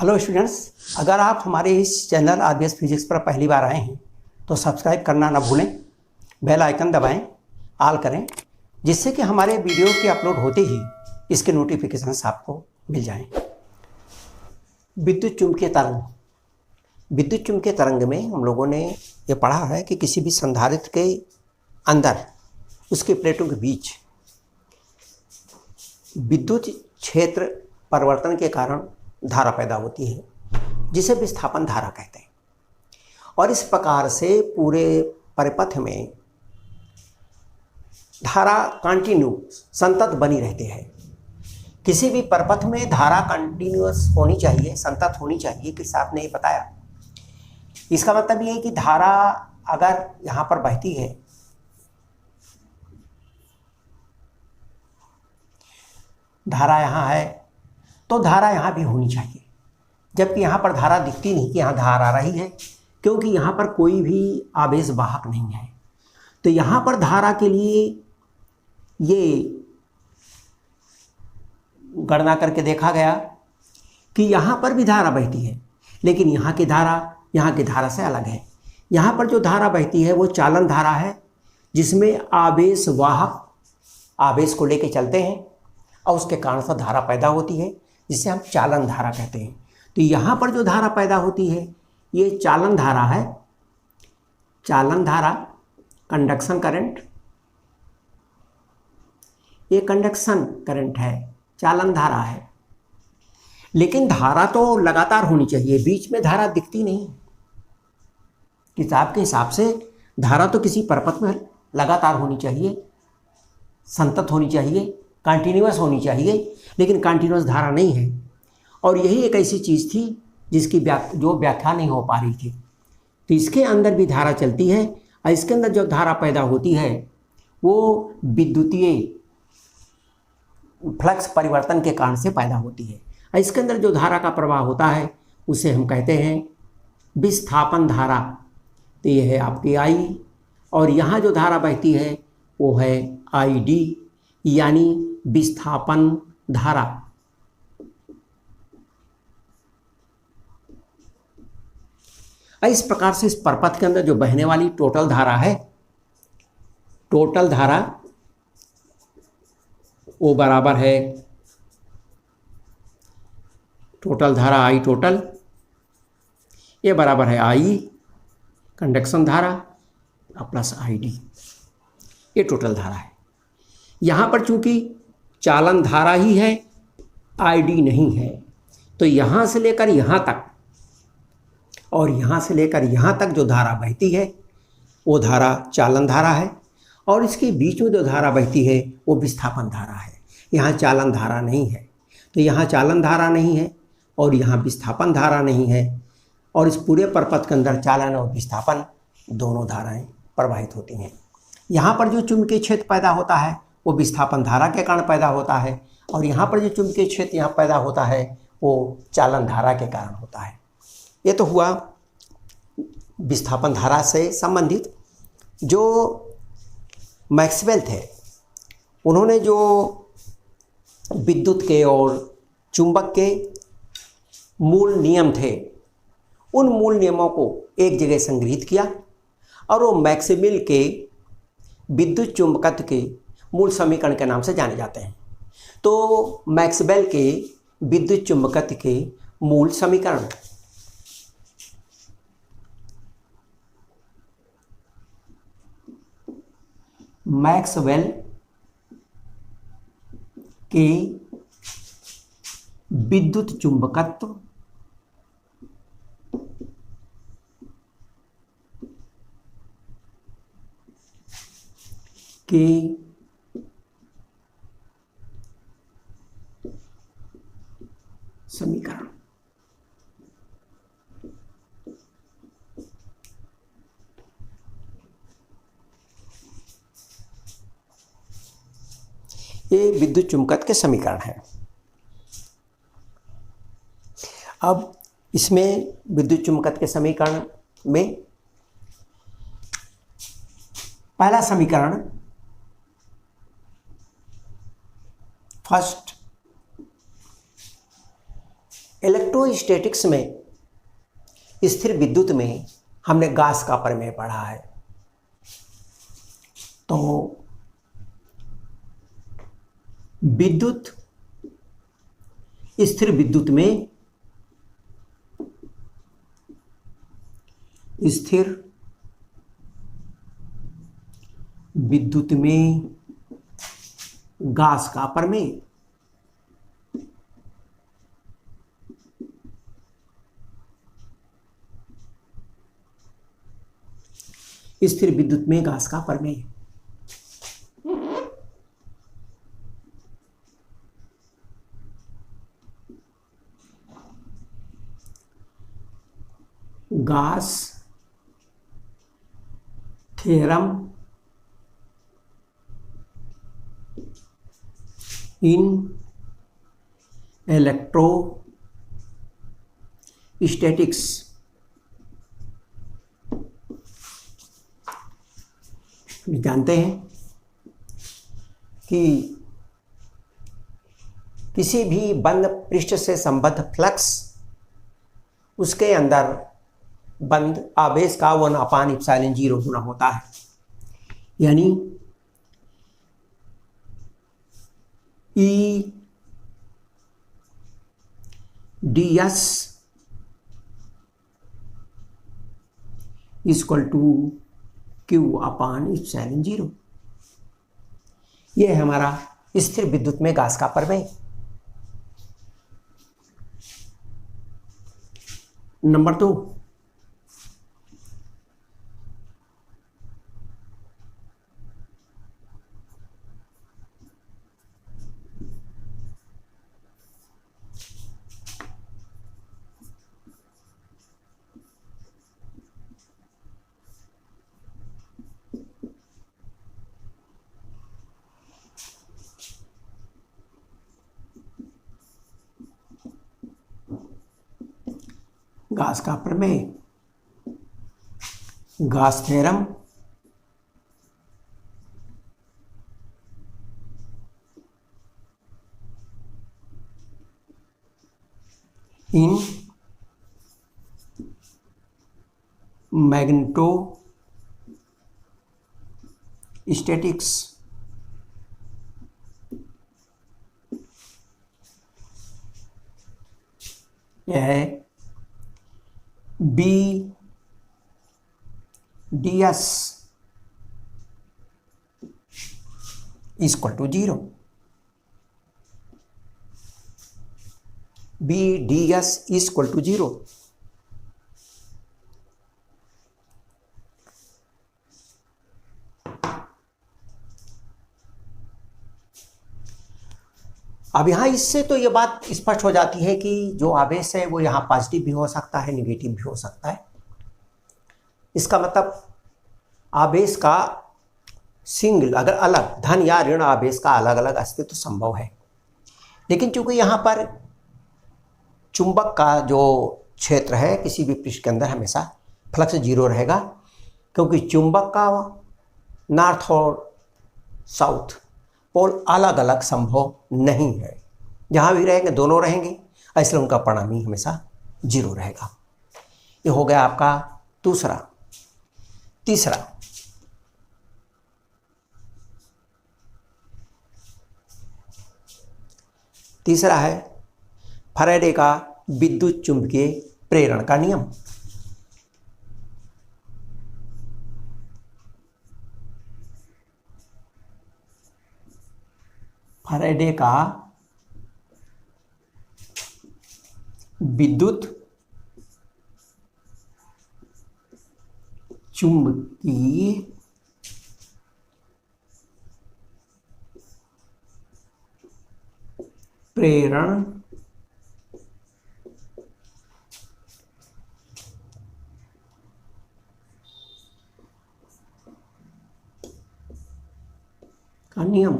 Hello students, अगर आप हमारे इस चैनल आरबीएस फिजिक्स पर पहली बार आए हैं तो सब्सक्राइब करना ना भूलें, बेल आइकन दबाएं, ऑल करें, जिससे कि हमारे वीडियो के अपलोड होते ही इसके नोटिफिकेशंस आपको मिल जाएं। विद्युत चुम्बकीय तरंग। विद्युत चुम्बकीय तरंग में हम लोगों ने ये पढ़ा है कि किसी भी संधारित्र के अंदर उसके प्लेटों के बीच विद्युत क्षेत्र परिवर्तन के कारण धारा पैदा होती है, जिसे विस्थापन धारा कहते हैं। और इस प्रकार से पूरे परिपथ में धारा कंटिन्यू संतत बनी रहती है। किसी भी परिपथ में धारा कंटिन्यूअस होनी चाहिए, संतत होनी चाहिए, किस आपने ये बताया। इसका मतलब ये है कि धारा अगर यहाँ पर बहती है, धारा यहाँ है तो धारा यहाँ भी होनी चाहिए, जबकि यहाँ पर धारा दिखती नहीं कि यहाँ धारा आ रही है, क्योंकि यहाँ पर कोई भी आवेश वाहक नहीं है। तो यहाँ पर धारा के लिए ये गणना करके देखा गया कि यहाँ पर भी धारा बहती है, लेकिन यहाँ की धारा से अलग है। यहाँ पर जो धारा बहती है वो चालन धारा है, जिसमें आवेश वाहक आवेश को लेके चलते हैं और उसके कारण से धारा पैदा होती है, जिसे हम चालन धारा कहते हैं। तो यहाँ पर जो धारा पैदा होती है ये चालन धारा है। चालन धारा, कंडक्शन करंट, ये कंडक्शन करंट है, चालन धारा है। लेकिन धारा तो लगातार होनी चाहिए, बीच में धारा दिखती नहीं। किताब के हिसाब से धारा तो किसी परिपथ में लगातार होनी चाहिए, संतत होनी चाहिए, कंटिन्यूअस होनी चाहिए, लेकिन कंटिन्यूअस धारा नहीं है। और यही एक ऐसी चीज़ थी जिसकी जो व्याख्या नहीं हो पा रही थी। तो इसके अंदर भी धारा चलती है, और इसके अंदर जो धारा पैदा होती है वो विद्युतीय फ्लक्स परिवर्तन के कारण से पैदा होती है। और इसके अंदर जो धारा का प्रवाह होता है उसे हम कहते हैं विस्थापन धारा। तो ये है आपकी आई, और यहाँ जो धारा बहती है वो है आई डी, यानी विस्थापन धारा। इस प्रकार से इस परिपथ के अंदर जो बहने वाली टोटल धारा है, टोटल धारा वो बराबर है टोटल धारा आई टोटल, ये बराबर है आई कंडक्शन धारा प्लस आई डी, ये टोटल धारा है। यहाँ पर चूंकि चालन धारा ही है, आई डी नहीं है, तो यहाँ से लेकर यहाँ तक और यहाँ से लेकर यहाँ तक जो धारा बहती है वो धारा चालन धारा है, और इसके बीच में जो धारा बहती है वो विस्थापन धारा है। यहाँ चालन धारा नहीं है, तो यहाँ चालन धारा नहीं है और यहाँ विस्थापन धारा नहीं है, और इस पूरे परिपथ के अंदर चालन और विस्थापन दोनों धाराएं प्रवाहित होती हैं। यहाँ पर जो चुंबकीय क्षेत्र पैदा होता है वो विस्थापन धारा के कारण पैदा होता है, और यहाँ पर जो चुंबकीय क्षेत्र यहाँ पैदा होता है वो चालन धारा के कारण होता है। ये तो हुआ विस्थापन धारा से संबंधित। जो मैक्सवेल थे, उन्होंने जो विद्युत के और चुंबक के मूल नियम थे, उन मूल नियमों को एक जगह संग्रहित किया, और वो मैक्सवेल के विद्युत चुंबकत्व के मूल समीकरण के नाम से जाने जाते हैं। तो मैक्सवेल के विद्युत चुंबकत्व के मूल समीकरण, मैक्सवेल के विद्युत चुंबकत्व के समीकरण। ये विद्युत चुंबकत्व के समीकरण है। अब इसमें विद्युत चुंबकत्व के समीकरण में पहला समीकरण फर्स्ट इलेक्ट्रोस्टैटिक्स में, स्थिर विद्युत में हमने गास का प्रमेय पढ़ा है। तो विद्युत, स्थिर विद्युत में, स्थिर विद्युत में गास का प्रमेय, स्थिर विद्युत में गास का प्रमेय। गास थ्योरम इन इलेक्ट्रोस्टैटिक्स। जानते हैं कि किसी भी बंद पृष्ठ से संबद्ध फ्लक्स, उसके अंदर बंद आवेश का 1/ε0 गुना होता है। यानी E ds equal to Q/ε0। यह है हमारा स्थिर विद्युत में गास का प्रमेय। नंबर 2, गास का प्रमेय, गास थ्योरम इन मैग्नेटोस्टैटिक्स। यह है B ds equal to 0। B ds equal to 0। अब यहाँ इससे तो ये बात स्पष्ट हो जाती है कि जो आवेश है वो यहाँ पॉजिटिव भी हो सकता है, निगेटिव भी हो सकता है। इसका मतलब आवेश का सिंगल, अगर अलग धन या ऋण आवेश का अलग अलग अस्तित्व संभव है, लेकिन चूंकि यहाँ पर चुंबक का जो क्षेत्र है किसी भी पृष्ठ के अंदर हमेशा फ्लक्स 0 रहेगा, क्योंकि चुंबक का नॉर्थ और साउथ पोल अलग अलग संभव नहीं है। जहाँ भी रहेंगे दोनों रहेंगे, इसलिए उनका परिणाम ही हमेशा 0 रहेगा। ये हो गया आपका दूसरा। तीसरा है फैराडे का विद्युत चुंबकीय प्रेरण का नियम। फैराडे का विद्युत चुंबकीय प्रेरण का नियम।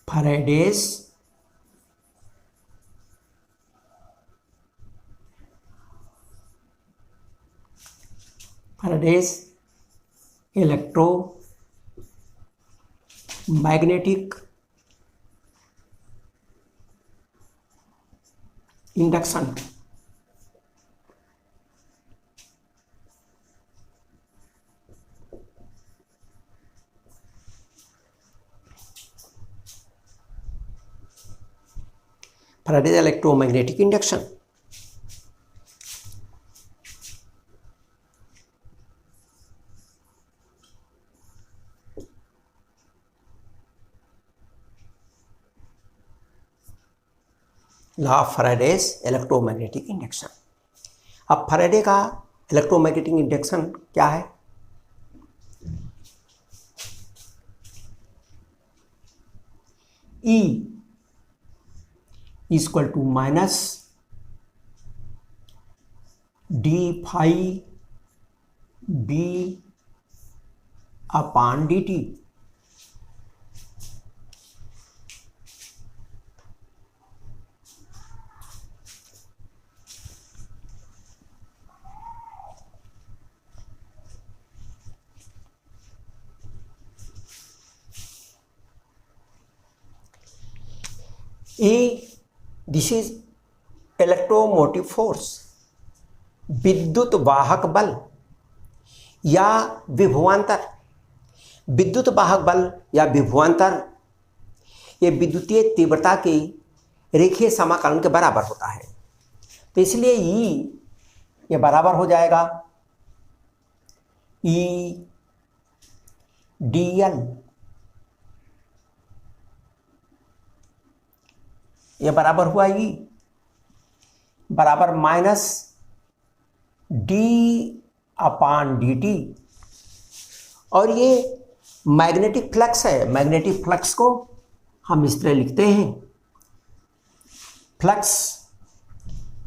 Faraday's electromagnetic induction. Faraday's electromagnetic induction. Law of Faraday's electromagnetic induction. अब फैराडे का इलेक्ट्रोमैग्नेटिक इंडक्शन क्या है? E equal to minus d phi B upon d t. This is electromotive force, विद्युत वाहक बल या विभवांतर। विद्युत वाहक बल या विभवांतर ये विद्युतीय तीव्रता के रेखीय समाकलन के बराबर होता है। तो इसलिए ई ये बराबर हो जाएगा ई डी एल, ये बराबर हुआ ई बराबर माइनस डी अपान डी टी। और ये मैग्नेटिक फ्लक्स है। मैग्नेटिक फ्लक्स को हम इस तरह लिखते हैं, फ्लक्स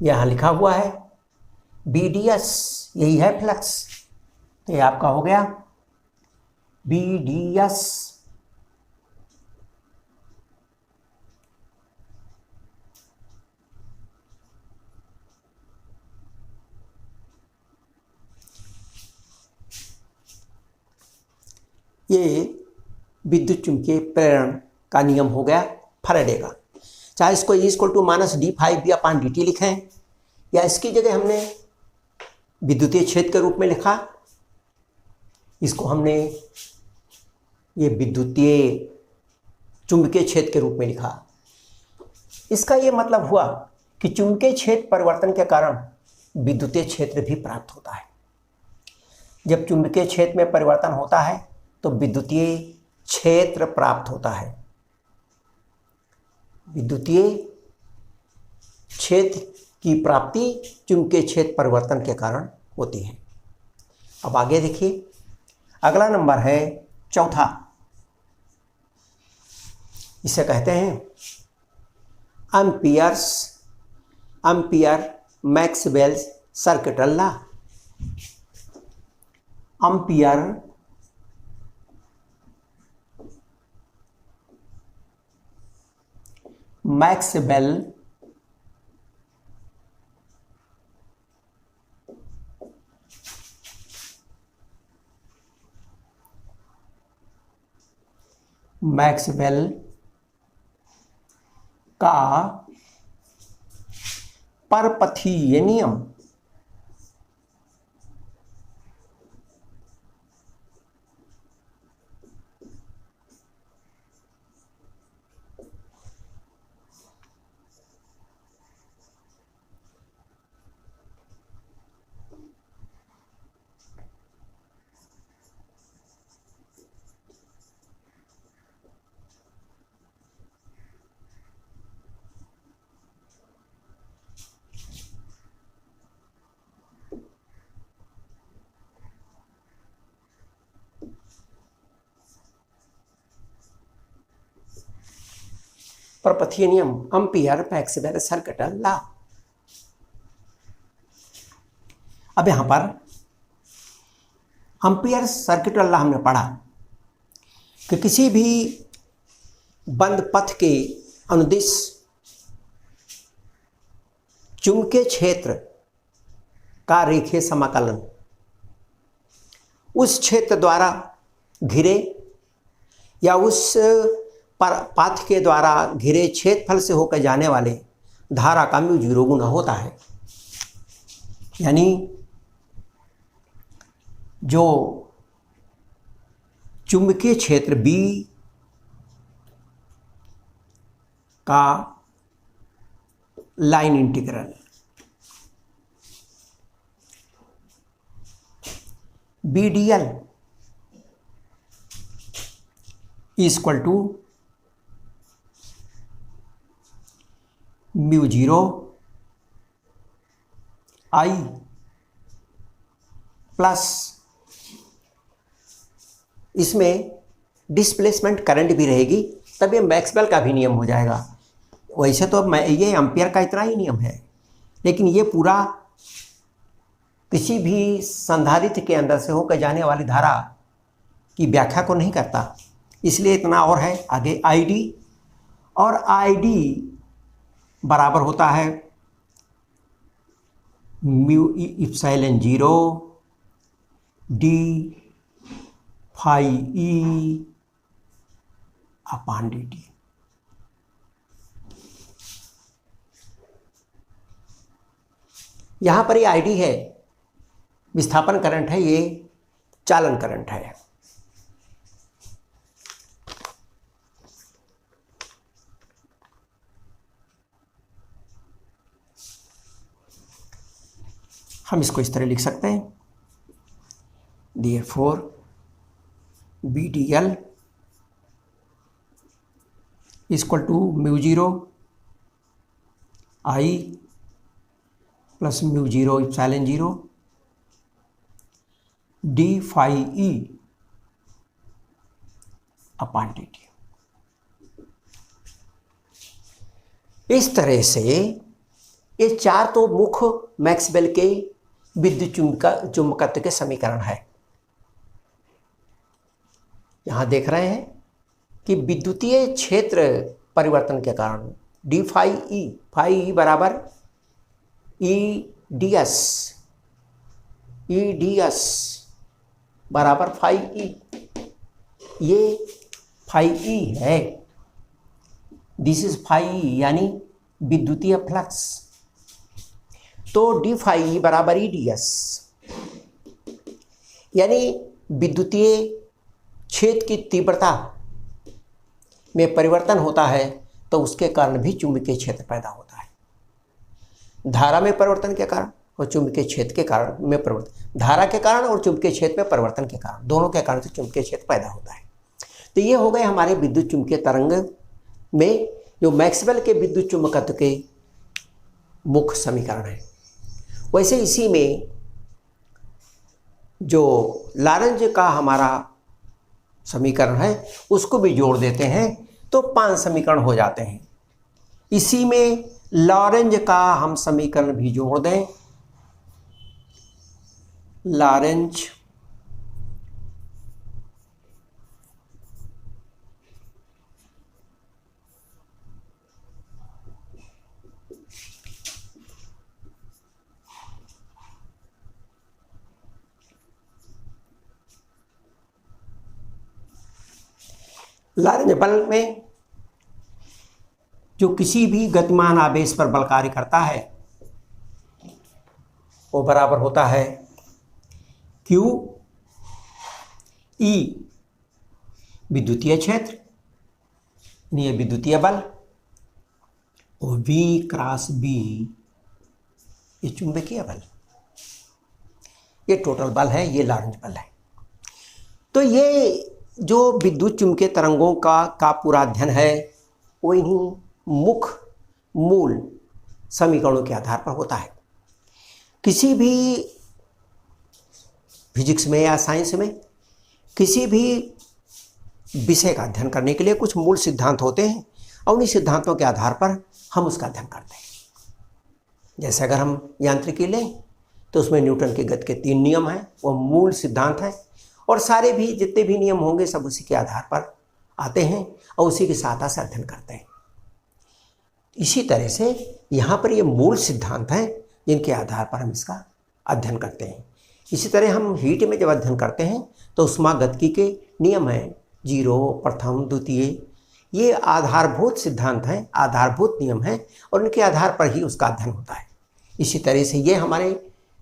यहाँ लिखा हुआ है बी डी एस, यही है फ्लक्स। तो ये आपका हो गया बी डी एस ये विद्युत चुंबकीय प्रेरण का नियम हो गया फैराडे का। चाहे इसको equal to minus d five B upon d t लिखें या इसकी जगह हमने विद्युतीय क्षेत्र के रूप में लिखा, इसको हमने ये विद्युतीय चुंबकीय क्षेत्र के रूप में लिखा। इसका ये मतलब हुआ कि चुंबकीय क्षेत्र परिवर्तन के कारण विद्युतीय क्षेत्र भी प्राप्त होता है। जब चुंबकीय क्षेत्र में परिवर्तन होता है तो विद्युतीय क्षेत्र प्राप्त होता है। विद्युतीय क्षेत्र की प्राप्ति चुंबकीय क्षेत्र परिवर्तन के कारण होती है। अब आगे देखिए, अगला नंबर है चौथा। इसे कहते हैं ampere Maxwell's circuital law. Ampere Maxwell का परपथीय नियम। परपथीय नियम एम्पियर मैक्सवेल सर्किटल लॉ। अब यहां पर एम्पियर सर्किटल लॉ हमने पढ़ा कि किसी भी बंद पथ के अनुदिश चुंबकीय क्षेत्र का रेखीय समाकलन उस क्षेत्र द्वारा घिरे या उस पाथ के द्वारा घिरे क्षेत्रफल से होकर जाने वाले धारा का म्यू 0 गुना होता है। यानी जो चुंबकीय क्षेत्र B का line integral BDL equal to mu 0 I plus इसमें डिस्प्लेसमेंट करंट भी रहेगी, तब ये मैक्सवेल का भी नियम हो जाएगा। वैसे तो ये एम्पियर का इतना ही नियम है, लेकिन ये पूरा किसी भी संधारित्र के अंदर से होकर जाने वाली धारा की व्याख्या को नहीं करता, इसलिए इतना और है आगे ID, और ID बराबर होता है mu epsilon 0 d phi E upon dt। यहां पर ये ID है, विस्थापन करंट है, ये चालन करंट है। हम इसको इस तरह लिख सकते हैं, therefore BDL equal to mu 0 I plus mu 0 epsilon 0 d phi E upon dt। इस तरह से ये चार तो मुख्य मैक्सवेल के विद्युत चुंबकत्व के समीकरण है। यहां देख रहे हैं कि विद्युतीय क्षेत्र परिवर्तन के कारण d फाई E बराबर EDS बराबर फाई E, ये फाई E है, दिस इज फाई E यानी विद्युतीय फ्लक्स। तो d फाई E बराबर EDS, यानी विद्युतीय क्षेत्र की तीव्रता में परिवर्तन होता है तो उसके कारण भी चुंबकीय क्षेत्र पैदा होता है। धारा में परिवर्तन के कारण और चुंबकीय क्षेत्र के कारण में परिवर्तन, धारा के कारण और चुंबकीय क्षेत्र में परिवर्तन के कारण, दोनों के कारण से चुंबकीय क्षेत्र पैदा होता है। तो ये हो गए हमारे विद्युत चुंबकीय तरंग में जो मैक्सवेल के विद्युत चुंबकत्व के मुख्य समीकरण है। वैसे इसी में जो लॉरेंज का हमारा समीकरण है उसको भी जोड़ देते हैं तो 5 समीकरण हो जाते हैं। इसी में लॉरेंज का हम समीकरण भी जोड़ दें, लॉरेंज लॉरेंज बल में जो किसी भी गतिमान आवेश पर बल कार्य करता है वो बराबर होता है Q E विद्युतीय क्षेत्र, ये विद्युतीय बल, और V क्रॉस B ये चुंबकीय बल। ये टोटल बल है, ये लॉरेंज बल है। तो ये जो विद्युत चुंबकीय तरंगों का पूरा अध्ययन है वो इन्हीं मुख्य मूल समीकरणों के आधार पर होता है। किसी भी फिजिक्स में या साइंस में किसी भी विषय का अध्ययन करने के लिए कुछ मूल सिद्धांत होते हैं और उन्हीं सिद्धांतों के आधार पर हम उसका अध्ययन करते हैं। जैसे अगर हम यांत्रिकी लें तो उसमें न्यूटन के गति के 3 नियम हैं, वो मूल सिद्धांत हैं, और सारे भी जितने भी नियम होंगे सब उसी के आधार पर आते हैं और उसी की सहायता से अध्ययन करते हैं। इसी तरह से यहाँ पर ये मूल सिद्धांत हैं जिनके आधार पर हम इसका अध्ययन करते हैं। इसी तरह हम हीट में जब अध्ययन करते हैं तो ऊष्मागतिकी के नियम हैं, 0, प्रथम, द्वितीय, ये आधारभूत सिद्धांत हैं, आधारभूत नियम हैं और इनके आधार पर ही उसका अध्ययन होता है। इसी तरह से ये हमारे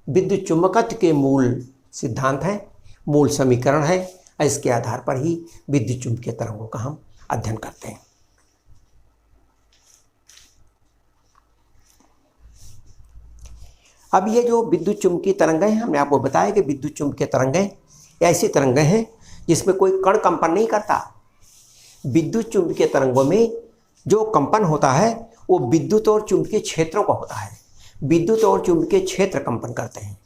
विद्युत चुम्बकत्व के मूल सिद्धांत हैं, मूल समीकरण है। इसके आधार पर ही विद्युत चुम्बकीय तरंगों का हम अध्ययन करते हैं। अब ये जो विद्युत चुम्बकीय तरंगें हैं, हमने आपको बताया कि विद्युत चुम्बकीय तरंगें ऐसी तरंगें हैं जिसमें कोई कण कंपन नहीं करता। विद्युत चुम्बकीय तरंगों में जो कंपन होता है वो विद्युत और चुम्बकीय क्षेत्रों का होता है। विद्युत और चुम्बकीय क्षेत्र कंपन करते हैं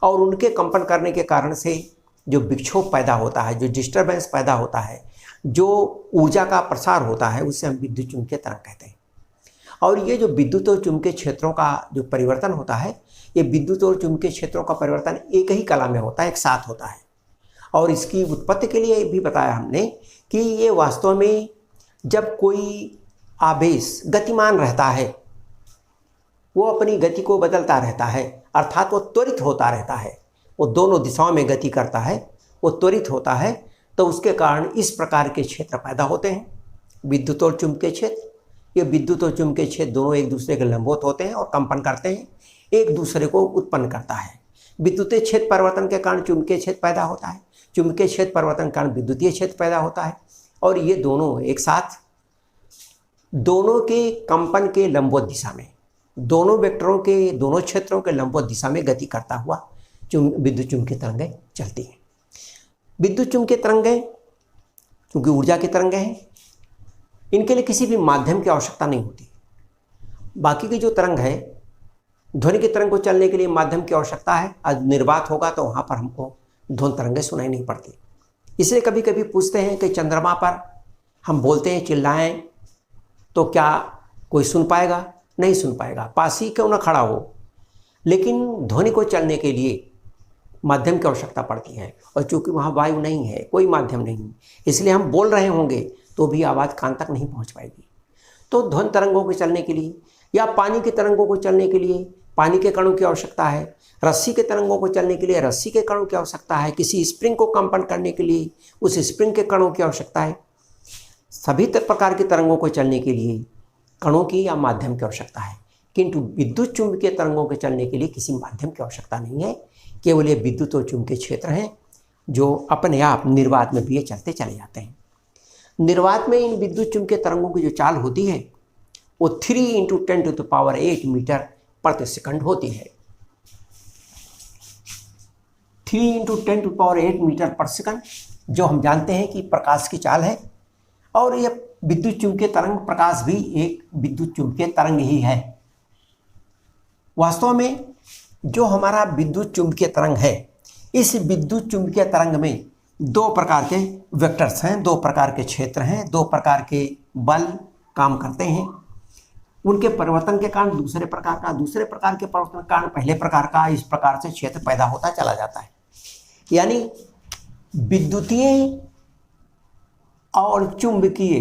और उनके कंपन करने के कारण से जो विक्षोभ पैदा होता है, जो डिस्टर्बेंस पैदा होता है, जो ऊर्जा का प्रसार होता है, उससे हम विद्युत चुम्बकीय तरंग कहते हैं। और ये जो विद्युत और चुम्बकीय क्षेत्रों का जो परिवर्तन होता है, ये विद्युत और चुम्बकीय क्षेत्रों का परिवर्तन एक ही कला में होता है, एक साथ होता है। और इसकी उत्पत्ति के लिए भी बताया हमने कि ये वास्तव में जब कोई आवेश गतिमान रहता है, वो अपनी गति को बदलता रहता है, अर्थात वो त्वरित होता रहता है, वो दोनों दिशाओं में गति करता है, वो त्वरित होता है, तो उसके कारण इस प्रकार के क्षेत्र पैदा होते हैं, विद्युत और चुम्बकीय क्षेत्र। ये विद्युत और चुम्बकीय क्षेत्र दोनों एक दूसरे के लंबवत होते हैं और कंपन करते हैं, एक दूसरे को उत्पन्न करता है। विद्युतीय क्षेत्र परिवर्तन के कारण चुम्बकीय क्षेत्र पैदा होता है, चुम्बकीय क्षेत्र परिवर्तन के कारण विद्युतीय क्षेत्र पैदा होता है। और ये दोनों एक साथ दोनों के कंपन के लंबवत दिशा में, दोनों वेक्टरों के, दोनों क्षेत्रों के लंबवत दिशा में गति करता हुआ विद्युत चुम्बकीय तरंगें चलती हैं। विद्युत चुम्बकीय तरंगें क्योंकि ऊर्जा की तरंगें हैं, इनके लिए किसी भी माध्यम की आवश्यकता नहीं होती। बाकी की जो तरंग है, ध्वनि की तरंग को चलने के लिए माध्यम की आवश्यकता है। आज निर्वात होगा तो वहाँ पर हमको ध्वनि तरंगें सुनाई नहीं पड़ती। इसलिए कभी कभी पूछते हैं कि चंद्रमा पर हम बोलते हैं, चिल्लाएं, तो क्या कोई सुन पाएगा? नहीं सुन पाएगा, पास ही क्यों ना खड़ा हो। लेकिन ध्वनि को चलने के लिए माध्यम की आवश्यकता पड़ती है, और चूंकि वहाँ वायु नहीं है, कोई माध्यम नहीं, इसलिए हम बोल रहे होंगे तो भी आवाज़ कान तक नहीं पहुँच पाएगी। तो ध्वनि तरंगों के चलने के लिए या पानी की तरंगों को चलने के लिए पानी के कणों की आवश्यकता है, रस्सी के तरंगों को चलने के लिए रस्सी के कणों की आवश्यकता है, किसी स्प्रिंग को कंपन करने के लिए उस स्प्रिंग के कणों की आवश्यकता है। सभी प्रकार की तरंगों को चलने के लिए कणों की या माध्यम की आवश्यकता है, किंतु विद्युत चुम्बकीय तरंगों के चलने के लिए किसी माध्यम की आवश्यकता नहीं है। केवल ये विद्युत और चुम्बकीय क्षेत्र हैं जो अपने आप निर्वात में भी ये चलते चले जाते हैं। निर्वात में इन विद्युत चुम्बकीय तरंगों की जो चाल होती है वो 3 × 10⁸ मीटर प्रति सेकंड होती है। 3 × 10⁸ मीटर पर सेकंड, जो हम जानते हैं कि प्रकाश की चाल है। और यह विद्युत चुम्बकीय तरंग, प्रकाश भी एक विद्युत चुम्बकीय तरंग ही है। वास्तव में जो हमारा विद्युत चुम्बकीय तरंग है, इस विद्युत चुम्बकीय तरंग में 2 प्रकार के वेक्टर्स हैं, 2 प्रकार के क्षेत्र हैं, 2 प्रकार के बल काम करते हैं। उनके परिवर्तन के कारण दूसरे प्रकार का, दूसरे प्रकार के परिवर्तन के कारण पहले प्रकार का, इस प्रकार से क्षेत्र पैदा होता चला जाता है। यानी विद्युतीय और चुंबकीय,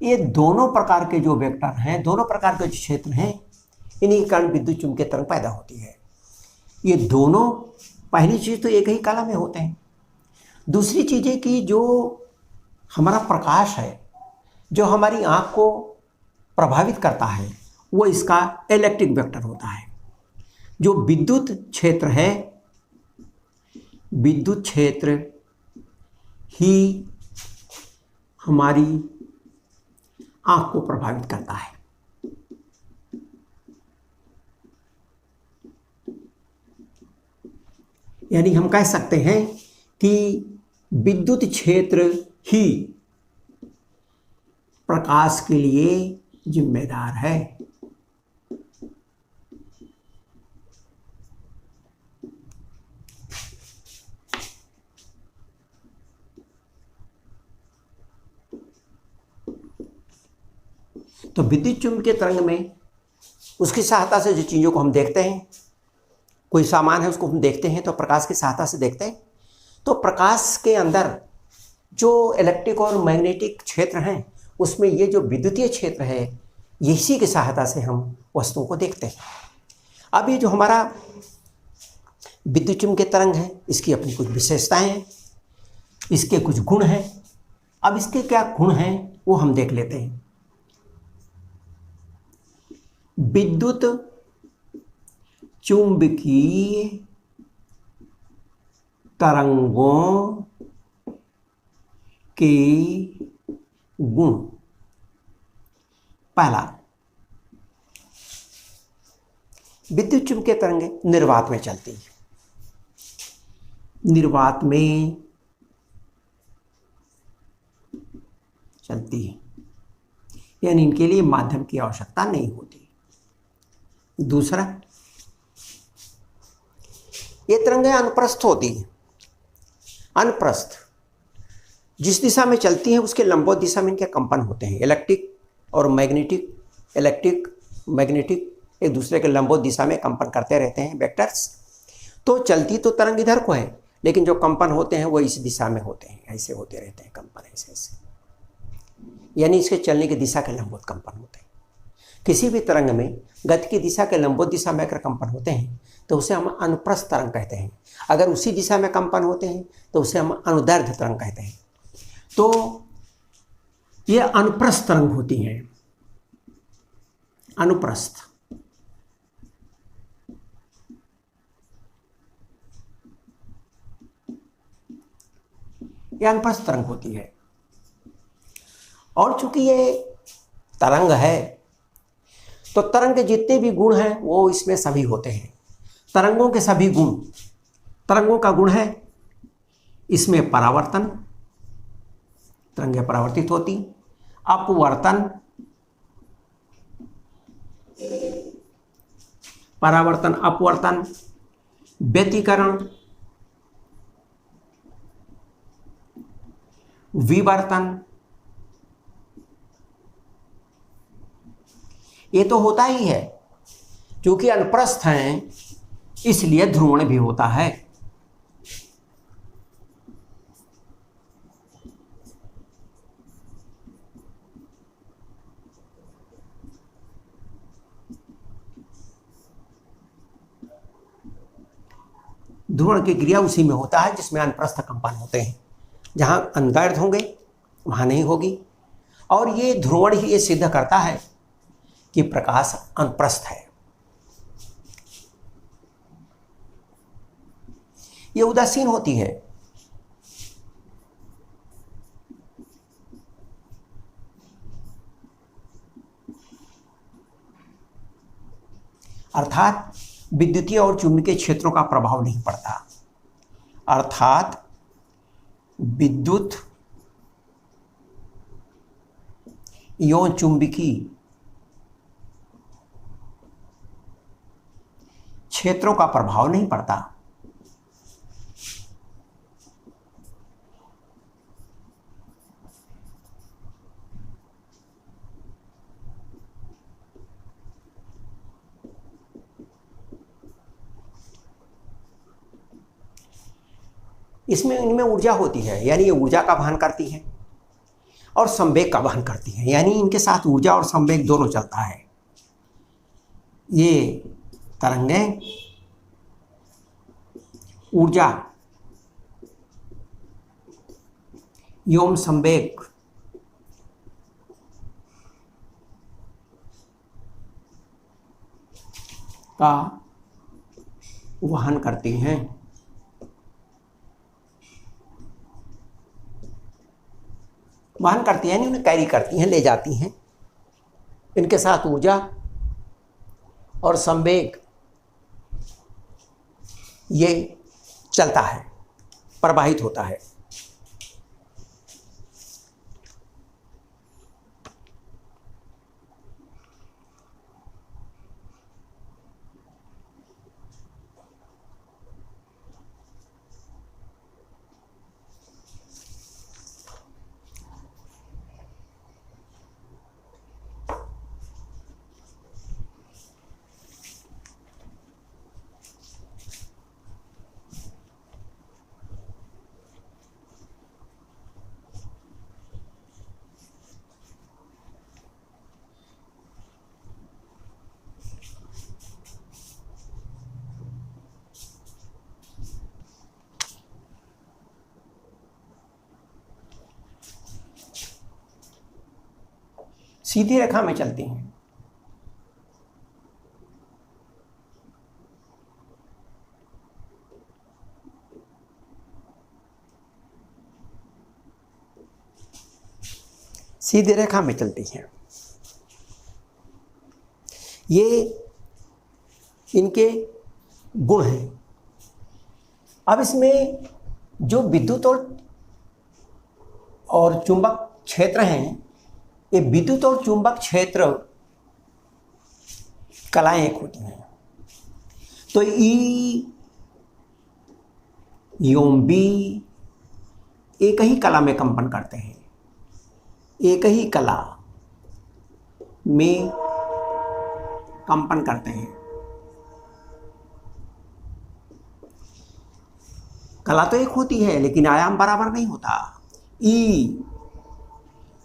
ये दोनों प्रकार के जो वेक्टर हैं, दोनों प्रकार के जो क्षेत्र हैं, इन्हीं के कारण विद्युत चुम्बकीय तरंग पैदा होती है। ये दोनों, पहली चीज़ तो एक ही कला में होते हैं। दूसरी चीज़ है कि जो हमारा प्रकाश है, जो हमारी आँख को प्रभावित करता है, वो इसका इलेक्ट्रिक वेक्टर होता है। जो विद्युत क्षेत्र है, विद्युत क्षेत्र ही हमारी आँख को प्रभावित करता है। यानी हम कह सकते हैं कि विद्युत क्षेत्र ही प्रकाश के लिए जिम्मेदार है। तो विद्युत चुम्बकीय तरंग में उसकी सहायता से जो चीज़ों को हम देखते हैं, कोई सामान है उसको हम देखते हैं तो प्रकाश की सहायता से देखते हैं। तो प्रकाश के अंदर जो इलेक्ट्रिक और मैग्नेटिक क्षेत्र हैं, उसमें ये जो विद्युतीय क्षेत्र है, इसी की सहायता से हम वस्तुओं को देखते हैं। अब ये जो हमारा विद्युत चुम्बकीय तरंग है, इसकी अपनी कुछ विशेषताएं हैं, इसके कुछ गुण हैं। अब इसके क्या गुण हैं वो हम देख लेते हैं। विद्युत चुंबकीय तरंगों के गुण। पहला, विद्युत चुंबकीय तरंगें निर्वात में चलती है, निर्वात में चलती है, यानी इनके लिए माध्यम की आवश्यकता नहीं होती। दूसरा, ये तरंगें अनुप्रस्थ होती हैं। अनुप्रस्थ, जिस दिशा में चलती हैं उसके लंबवत दिशा में इनके कंपन होते हैं। इलेक्ट्रिक और मैग्नेटिक एक दूसरे के लंबवत दिशा में कंपन करते रहते हैं, वेक्टर्स। तो चलती तो तरंग इधर को है, लेकिन जो कंपन होते हैं वो इस दिशा में होते हैं, ऐसे होते रहते हैं कंपन, ऐसे ऐसे, यानी इसके चलने की दिशा के लंबवत कंपन होते हैं। किसी भी तरंग में गति की दिशा के लंबवत दिशा में अगर कंपन होते हैं तो उसे हम अनुप्रस्थ तरंग कहते हैं। अगर उसी दिशा में कंपन होते हैं तो उसे हम अनुदैर्ध्य तरंग कहते हैं। तो ये अनुप्रस्थ तरंग होती हैं, अनुप्रस्थ। ये अनुप्रस्थ तरंग होती है। और चूंकि ये तरंग है तो तरंग के जितने भी गुण हैं वो इसमें सभी होते हैं। तरंगों के सभी गुण, तरंगों का गुण है इसमें परावर्तन, तरंगें परावर्तित होती, अपवर्तन, परावर्तन अपवर्तन, व्यतिकरण, विवर्तन। ये तो होता ही है, क्योंकि अनुप्रस्थ हैं इसलिए ध्रुवण भी होता है। ध्रुवण की क्रिया उसी में होता है जिसमें अनुप्रस्थ कंपन होते हैं। जहां अनुदैर्ध्य होंगे वहां नहीं होगी। और ये ध्रुवण ही ये सिद्ध करता है कि प्रकाश अनुप्रस्थ है। ये उदासीन होती है। अर्थात विद्युतीय और चुंबकीय क्षेत्रों का प्रभाव नहीं पड़ता। अर्थात विद्युत एवं चुंबकीय क्षेत्रों का प्रभाव नहीं पड़ता। इसमें इनमें ऊर्जा होती है, यानी ये ऊर्जा का वहन करती है और संवेग का वहन करती है, यानी इनके साथ ऊर्जा और संवेग दोनों चलता है। ये तरंगें ऊर्जा एवं संवेग का वहन करती हैं। वहन करती हैं, उन्हें कैरी करती हैं, ले जाती हैं। इनके साथ ऊर्जा और संवेग ये चलता है, प्रवाहित होता है। सीधी रेखा में चलती हैं। सीधी रेखा में चलती हैं। ये इनके गुण हैं। अब इसमें जो विद्युत और चुंबक क्षेत्र हैं, ये विद्युत और चुंबक क्षेत्र कलाएं एक होती हैं। तो ई एवं बी एक ही कला में कंपन करते हैं, एक ही कला में कंपन करते हैं। कला तो एक होती है लेकिन आयाम बराबर नहीं होता। ई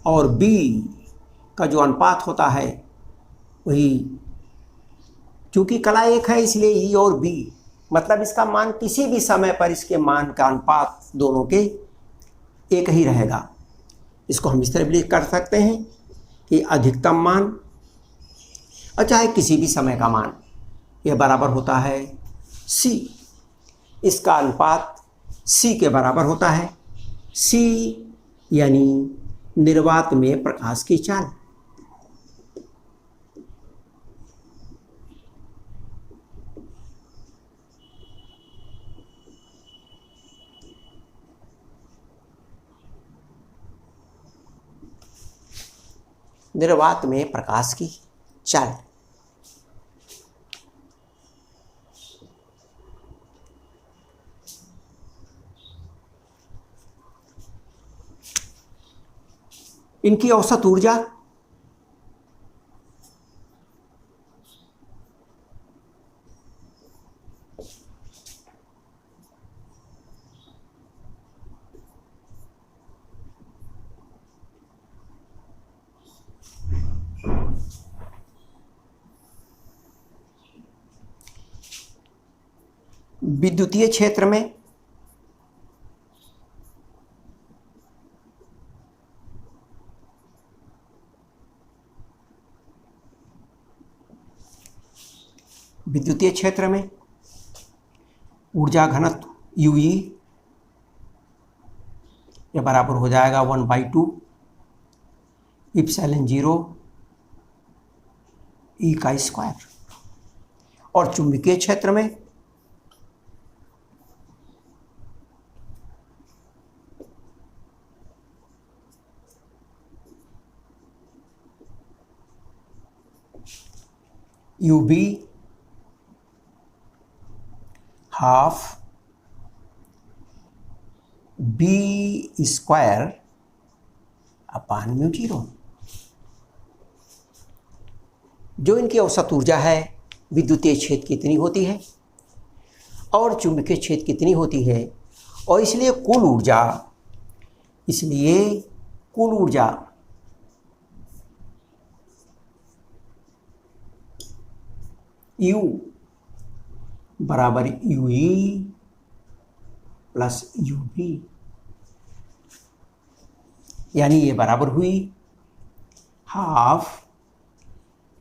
और बी का जो अनुपात होता है वही, चूंकि कला एक है इसलिए ई और बी, मतलब इसका मान किसी भी समय पर इसके मान का अनुपात दोनों के एक ही रहेगा। इसको हम इस तरह भी कर सकते हैं कि अधिकतम मान और चाहे किसी भी समय का मान यह बराबर होता है सी। इसका अनुपात सी के बराबर होता है। सी यानी निर्वात में प्रकाश की चाल। निर्वात में प्रकाश की चाल। इनकी औसत ऊर्जा विद्युतीय क्षेत्र में ऊर्जा घनत्व UE यह बराबर हो जाएगा 1/2 एप्सिलॉन 0 E का स्क्वायर। और चुंबकीय क्षेत्र में UB half B square upon μ0। जो इनकी औसत ऊर्जा है विद्युतीय क्षेत्र कितनी होती है और चुंबकीय क्षेत्र कितनी होती है, और इसलिए कुल ऊर्जा U बराबर UE प्लस UB, यानी ये बराबर हुई half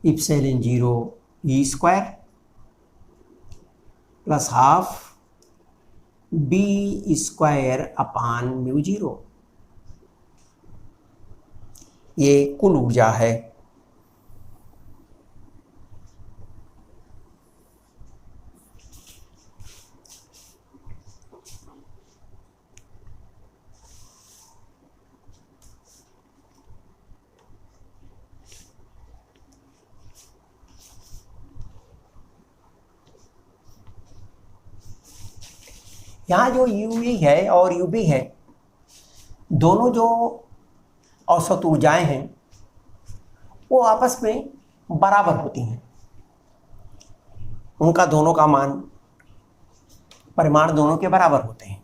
epsilon 0 E square plus half B square upon μ0। ये कुल ऊर्जा है। यहाँ जो UE है और UB है, दोनों जो औसत ऊर्जाएं हैं वो आपस में बराबर होती हैं। उनका दोनों का मान, परिमाण दोनों के बराबर होते हैं।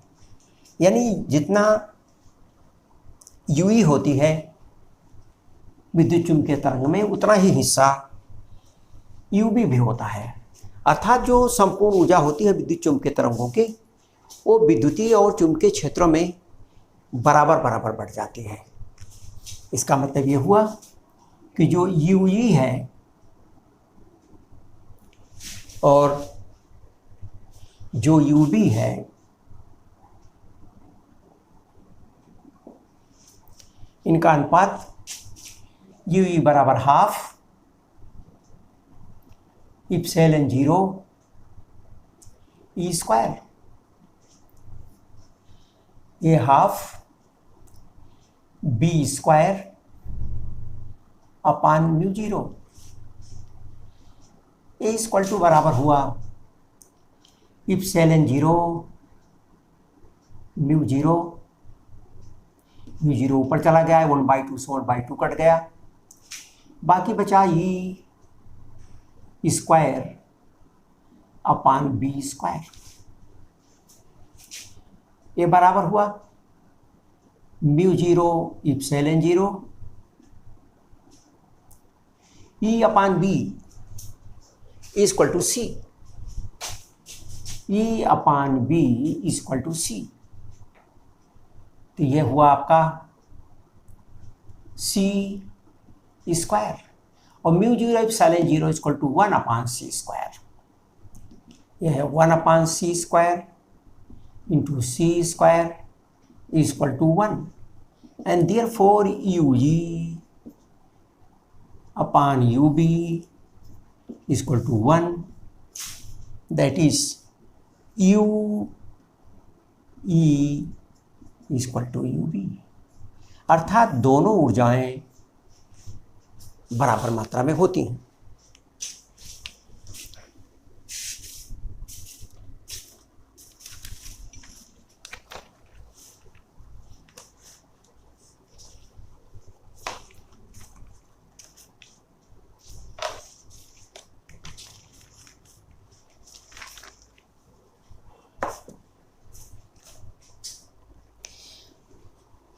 यानी जितना UE होती है विद्युत चुम्बकीय तरंग में, उतना ही हिस्सा UB भी होता है। अर्थात जो संपूर्ण ऊर्जा होती है विद्युत चुम्बकीय तरंगों की, वो विद्युतीय और चुंबकीय क्षेत्रों में बराबर बढ़ जाती है। इसका मतलब ये हुआ कि जो UE है और जो UB है इनका अनुपात UE बराबर हाफ इप्सिलॉन 0 E स्क्वायर। ये half B square upon mu 0 A equal to बराबर हुआ इप्सिलॉन 0 म्यू 0। म्यू 0 ऊपर चला गया है, 1/2 से 1/2 कट गया, बाकी बचा E square upon B square. ये बराबर हुआ mu 0 epsilon 0 E upon B equal to C। E upon B equal to C। तो ये हुआ आपका C स्क्वायर और mu 0 epsilon 0 equal to 1 upon C square. यह है 1 upon C square into C square equal to 1 and therefore UE upon UB equal to 1, that is UE equal to UB। अर्थात दोनों ऊर्जाएं बराबर मात्रा में होती हैं।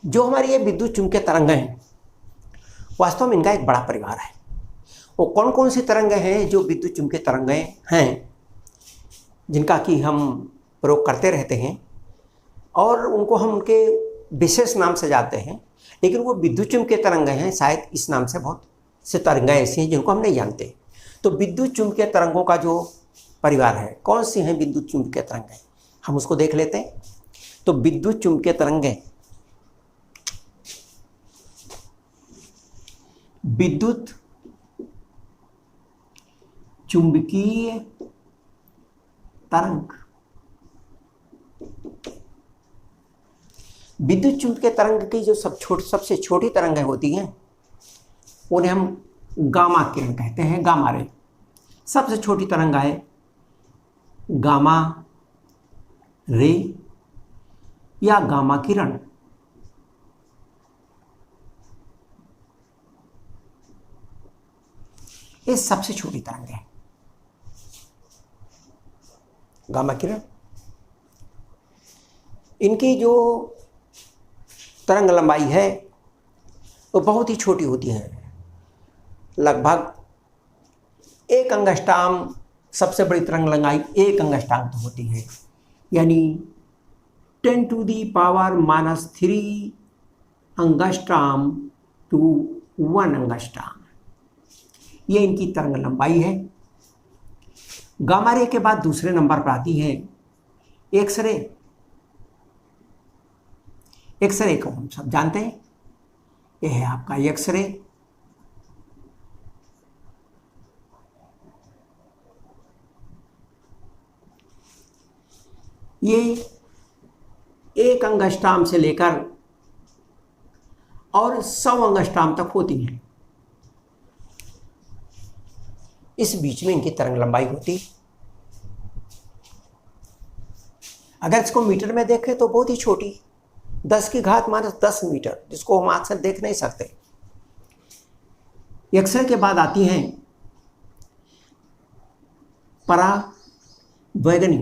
जो हमारी ये विद्युत चुंबकीय तरंगें हैं वास्तव में इनका एक बड़ा परिवार है। वो कौन कौन सी तरंगें हैं जो विद्युत चुंबकीय तरंगें हैं जिनका कि हम प्रयोग करते रहते हैं और उनको हम उनके विशेष नाम से जानते हैं, लेकिन वो विद्युत चुंबकीय तरंगें हैं शायद इस नाम से बहुत से तरंगें ऐसी हैं जिनको हम नहीं जानते। तो विद्युत चुंबकीय तरंगों का जो परिवार है, कौन सी हैं विद्युत चुंबकीय तरंगें, हम उसको देख लेते हैं। तो विद्युत चुंबकीय तरंगें विद्युत चुंबकीय तरंग, विद्युत चुंबकीय तरंग की जो सबसे छोटी तरंगें होती हैं उन्हें हम गामा किरण कहते हैं, गामा रे। सबसे छोटी तरंग है गामा रे या गामा किरण। ये सबसे छोटी तरंग है गामा किरण। इनकी जो तरंग लंबाई है वो बहुत ही छोटी होती है, लगभग 1 अंगस्ट्राम। सबसे बड़ी तरंग लंबाई 1 अंगस्ट्राम तो होती है, यानी 10⁻³ अंगस्ट्राम टू 1 अंगस्ट्राम। ये इनकी तरंग लंबाई है। गामा रे के बाद दूसरे नंबर पर आती है एक्सरे। एक्सरे को हम सब जानते हैं, यह है आपका एक्सरे। ये 1 अंगस्ट्राम से लेकर और 100 अंगस्ट्राम तक होती हैं। इस बीच में इनकी तरंग लंबाई होती। अगर इसको मीटर में देखें तो बहुत ही छोटी, 10⁻10 मीटर, जिसको हम अक्सर देख नहीं सकते। एक्सरे के बाद आती हैं परावैंगनी,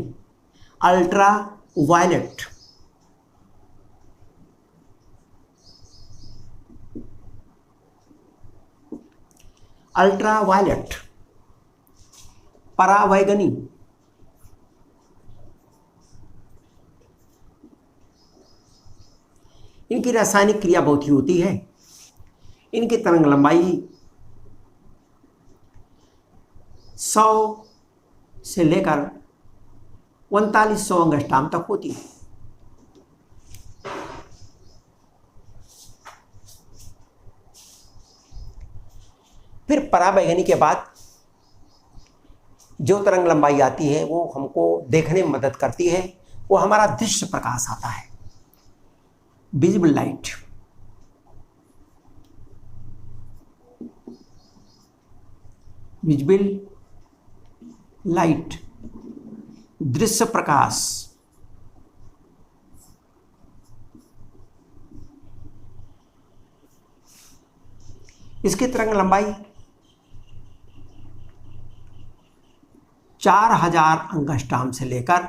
अल्ट्रा वायलेट। अल्ट्रा वायलेट, परावैंगनी, इनकी रासायनिक क्रिया बहुत ही होती है। इनकी तरंग लंबाई 100 से लेकर 3900 एंगस्ट्रॉम तक होती है। फिर पराबैंगनी के बाद जो तरंग लंबाई आती है वो हमको देखने में मदद करती है, वो हमारा दृश्य प्रकाश आता है, विजिबल लाइट। विजिबल लाइट, दृश्य प्रकाश। इसकी तरंग लंबाई 4000 एंगस्ट्रॉम से लेकर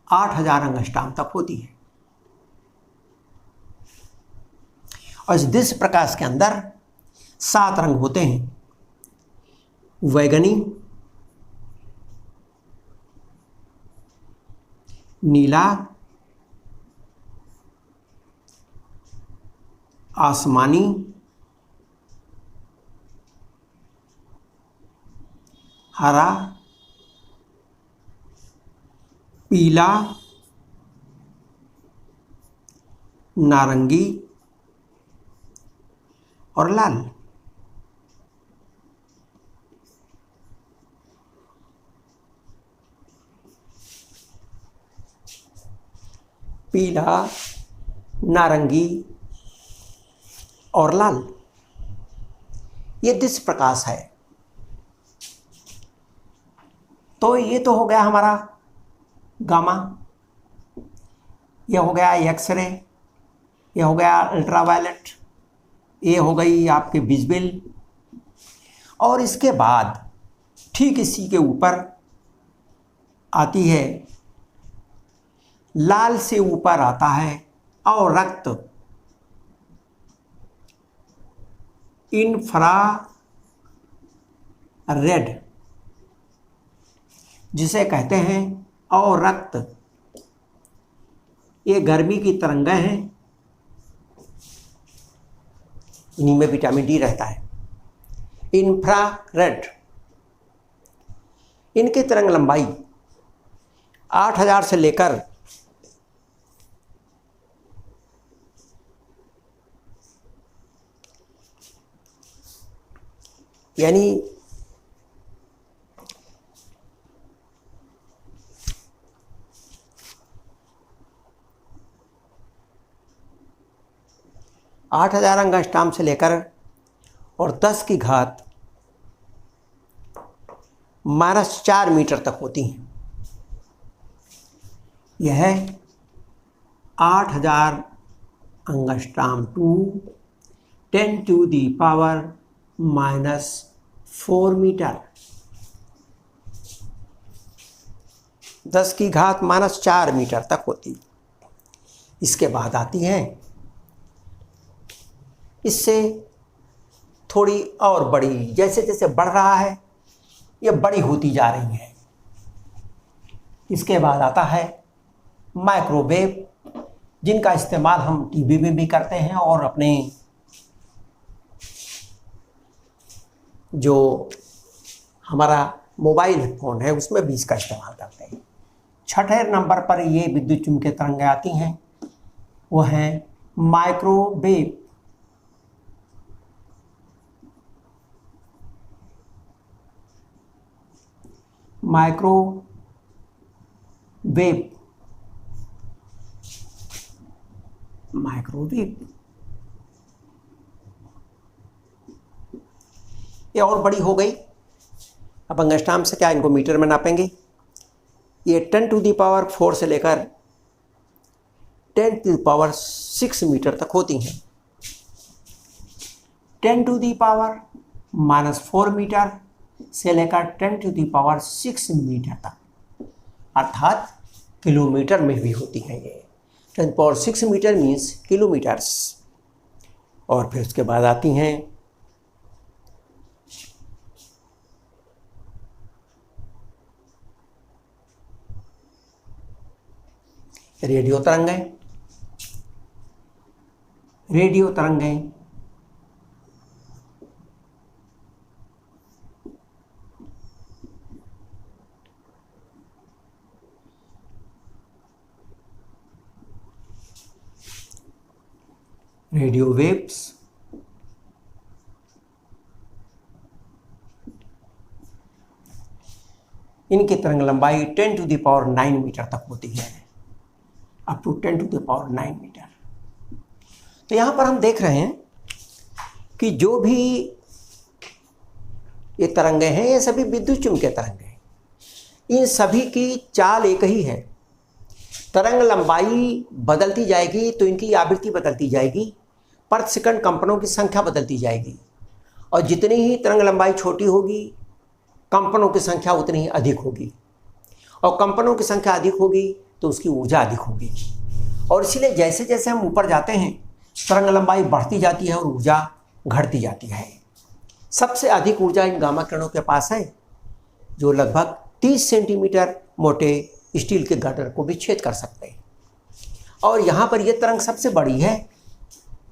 8000 एंगस्ट्रॉम तक होती है। और इस दृश्य प्रकाश के अंदर 7 रंग होते हैं। वैगनी, नीला, आसमानी, हरा, पीला, नारंगी और लाल। पीला, नारंगी और लाल, ये दृश्य प्रकाश है। तो ये तो हो गया हमारा गामा, ये हो गया एक्सरे, ये हो गया अल्ट्रावायलेट, ये हो गई आपके विजिबल। और इसके बाद ठीक इसी के ऊपर आती है, लाल से ऊपर आता है और रक्त, इंफ्रारेड जिसे कहते हैं, और रक्त, ये गर्मी की तरंगें हैं, इन्हीं में विटामिन डी रहता है। इंफ्रारेड, इनकी तरंग लंबाई 8000 से लेकर 8000 एंगस्ट्रॉम से लेकर और 10 की घात -4 मीटर तक होती हैं। यह 8000 एंगस्ट्रॉम टू 10⁻⁻⁴ मीटर, 10 की घात -4 मीटर तक होती। इसके बाद आती हैं, इससे थोड़ी और बड़ी, जैसे जैसे बढ़ रहा है ये बड़ी होती जा रही है। इसके बाद आता है माइक्रोवेव, जिनका इस्तेमाल हम टीवी में भी करते हैं और अपने जो हमारा मोबाइल फ़ोन है उसमें भी इसका इस्तेमाल करते हैं। छठे नंबर पर ये विद्युत चुम्बकीय तरंगें आती हैं, वो हैं माइक्रोवेव। माइक्रोवेव ये और बड़ी हो गई। अब एंगस्ट्रॉम से क्या, इनको मीटर में नापेंगे। ये 10⁻⁴ से लेकर 10⁻⁶ मीटर तक होती हैं। 10⁻⁻⁴ मीटर से लेकर 10⁻⁶ मीटर तक, अर्थात किलोमीटर में भी होती हैं ये। 10⁻⁶ मीटर मीन्स किलोमीटर्स। और फिर उसके बाद आती हैं रेडियो तरंगें। रेडियो तरंगें रेडियो वेव्स, इनकी तरंग लंबाई 10⁹ मीटर तक होती है, अप टू 10⁹ मीटर। तो यहाँ पर हम देख रहे हैं कि जो भी ये तरंगें हैं ये सभी विद्युत चुम्बकीय तरंगें हैं। इन सभी की चाल एक ही है। तरंग लंबाई बदलती जाएगी तो इनकी आवृत्ति बदलती जाएगी, प्रति सेकंड कंपनों की संख्या बदलती जाएगी, और जितनी ही तरंग लंबाई छोटी होगी कंपनों की संख्या उतनी ही अधिक होगी, और कंपनों की संख्या अधिक होगी तो उसकी ऊर्जा अधिक होगी। और इसीलिए जैसे जैसे हम ऊपर जाते हैं तरंग लंबाई बढ़ती जाती है और ऊर्जा घटती जाती है। सबसे अधिक ऊर्जा इन गामा किरणों के पास है, जो लगभग 30 सेंटीमीटर मोटे स्टील के गर्डर को भी छेद कर सकते हैं। और यहाँ पर यह तरंग सबसे बड़ी है,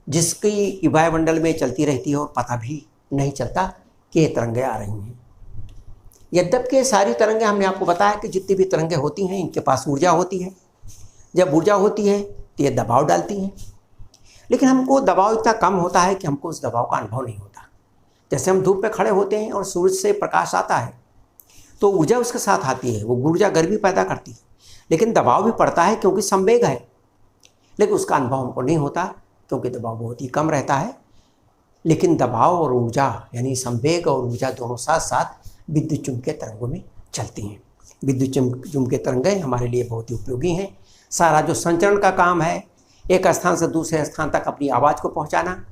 जिसकी वायुमंडल में चलती रहती है और पता भी नहीं चलता कि ये तरंगें आ रही हैं। यद्यपि ये सारी तरंगें, हमने आपको बताया कि जितनी भी तरंगें होती हैं इनके पास ऊर्जा होती है। जब ऊर्जा होती है तो ये दबाव डालती हैं, लेकिन हमको दबाव इतना कम होता है कि हमको उस दबाव का अनुभव नहीं होता। जैसे हम धूप पे खड़े होते हैं और सूरज से प्रकाश आता है तो ऊर्जा उसके साथ आती है, वो ऊर्जा गर्मी पैदा करती है, लेकिन दबाव भी पड़ता है क्योंकि संवेग है, लेकिन उसका अनुभव हमको नहीं होता क्योंकि दबाव बहुत ही कम रहता है। लेकिन दबाव और ऊर्जा यानी संवेग और ऊर्जा दोनों साथ साथ विद्युत चुम्बकीय तरंगों में चलती हैं। विद्युत चुम्बकीय तरंगें हमारे लिए बहुत ही उपयोगी हैं। सारा जो संचरण का काम है, एक स्थान से दूसरे स्थान तक अपनी आवाज़ को पहुंचाना,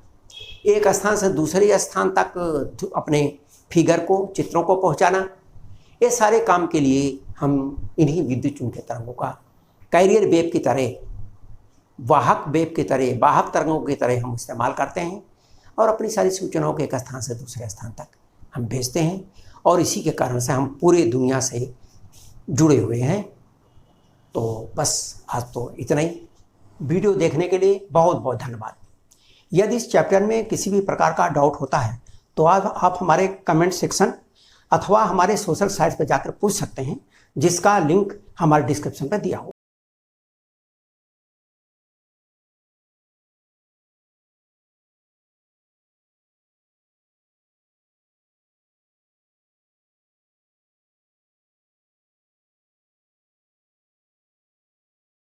एक स्थान से दूसरे स्थान तक अपने फिगर को, चित्रों को पहुंचाना, ये सारे काम के लिए हम इन्हीं विद्युत चुम्बकीय तरंगों का कैरियर वेव की तरह, वाहक वेव की तरह, वाहक तरंगों की तरह हम इस्तेमाल करते हैं और अपनी सारी सूचनाओं को एक स्थान से दूसरे स्थान तक हम भेजते हैं। और इसी के कारण से हम पूरे दुनिया से जुड़े हुए हैं। तो बस आज तो इतना ही। वीडियो देखने के लिए बहुत बहुत धन्यवाद। यदि इस चैप्टर में किसी भी प्रकार का डाउट होता है तो आप हमारे कमेंट सेक्शन अथवा हमारे सोशल साइट्स पर जाकर पूछ सकते हैं, जिसका लिंक हमारे डिस्क्रिप्शन पर दिया हो।